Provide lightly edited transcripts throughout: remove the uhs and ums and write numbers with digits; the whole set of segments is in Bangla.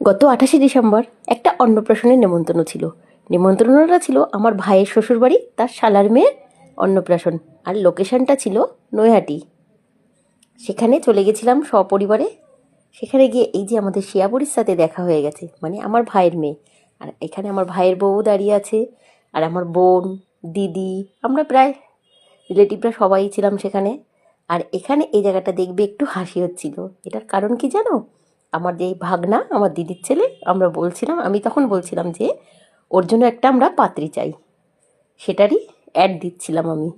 গত 28শে ডিসেম্বর একটা অন্নপ্রাশনের নেমন্তন্ন ছিল। নেমন্তন্নটা ছিল আমার ভাইয়ের শ্বশুরবাড়ি, তার শালার মেয়ের অন্নপ্রাশন। আর লোকেশনটা ছিল নৈহাটি। সেখানে চলে গেছিলাম সপরিবারে। সেখানে গিয়ে এই যে আমাদের শিয়াবুড়ির সাথে দেখা হয়ে গেছে, মানে আমার ভাইয়ের মেয়ে। আর এখানে আমার ভাইয়ের বউ দাঁড়িয়ে আছে, আর আমার বোন, দিদি, আমরা প্রায় রিলেটিভরা সবাই ছিলাম সেখানে। আর এখানে এই জায়গাটা দেখবে একটু হাসি হচ্ছিল। এটার কারণ কি জানো? আমার যে ভাগনা, আমার দিদির ছেলে, আমি তখন বলছিলাম যে ওর জন্য একটা আমরা পাত্রী চাই, সেটারই অ্যাড দিচ্ছিলাম আমি।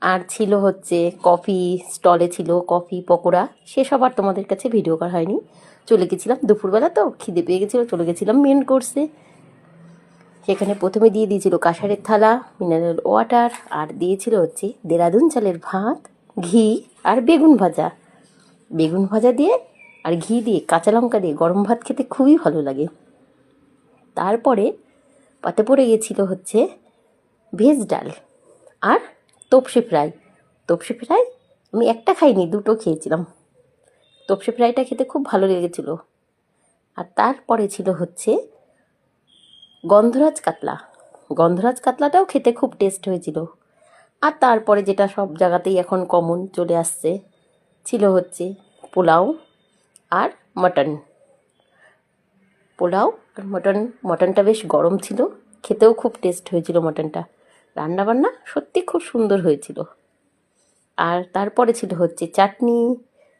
আর ছিল হচ্ছে কফি, স্টলে ছিল কফি পকোড়া, সেসব আর তোমাদের কাছে ভিডিও করা হয়নি। চলে গেছিলাম দুপুরবেলা, তো খিদে পেয়ে গেছিলো, চলে গেছিলাম মেন কোর্সে। সেখানে প্রথমে দিয়ে দিয়েছিল কাঁসারের থালা, মিনারেল ওয়াটার, আর দিয়েছিল হচ্ছে দেরাদুন চালের ভাত, ঘি আর বেগুন ভাজা। বেগুন ভাজা দিয়ে আর ঘি দিয়ে কাঁচা লঙ্কা দিয়ে গরম ভাত খেতে খুবই ভালো লাগে। তারপরে পাতে পড়ে গেছিলো হচ্ছে ভেজ ডাল আর তপসে ফ্রাই। তপসে ফ্রাই আমি একটা খাইনি, দুটো খেয়েছিলাম। তপসে ফ্রাইটা খেতে খুব ভালো লেগেছিলো। আর তারপরে ছিল হচ্ছে গন্ধরাজ কাতলা। গন্ধরাজ কাতলাটাও খেতে খুব টেস্ট হয়েছিল। আর তারপরে যেটা সব জায়গাতেই এখন কমন চলে আসছে, ছিল হচ্ছে পোলাও আর মাটন। পোলাও আর মটনটা বেশ গরম ছিল, খেতেও খুব টেস্ট হয়েছিল মটনটা। রান্নাবান্না সত্যি খুব সুন্দর হয়েছিল। আর তারপরে ছিল হচ্ছে চাটনি,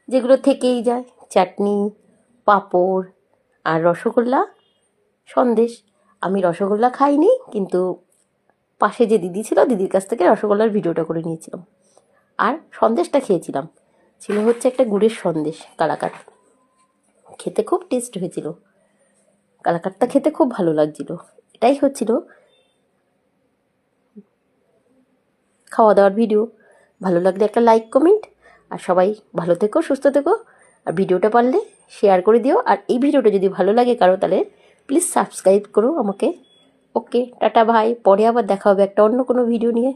যেগুলো থেকেই যায়, চাটনি, পাঁপড় আর রসগোল্লা, সন্দেশ। আমি রসগোল্লা খাইনি, কিন্তু পাশে যে দিদি ছিল, দিদির কাছ থেকে রসগোল্লার ভিডিওটা করে নিয়েছিলাম। আর সন্দেশটা খেয়েছিলাম, ছিল হচ্ছে একটা গুড়ের সন্দেশ, কালাকাত। খেতে খুব টেস্ট হয়েছিল, কালাকাতটা খেতে খুব ভালো লাগছিল। এটাই হচ্ছিল খাওয়া দাওয়ার ভিডিও। ভালো লাগলে একটা লাইক, কমেন্ট, আর সবাই ভালো থেকো, সুস্থ থেকো। আর ভিডিওটা পারলে শেয়ার করে দিও। আর এই ভিডিওটা যদি ভালো লাগে কারো, তাহলে প্লিজ সাবস্ক্রাইব করো আমাকে। ওকে, টাটা, ভাই। পরে আবার দেখা হবে একটা অন্য কোনো ভিডিও নিয়ে।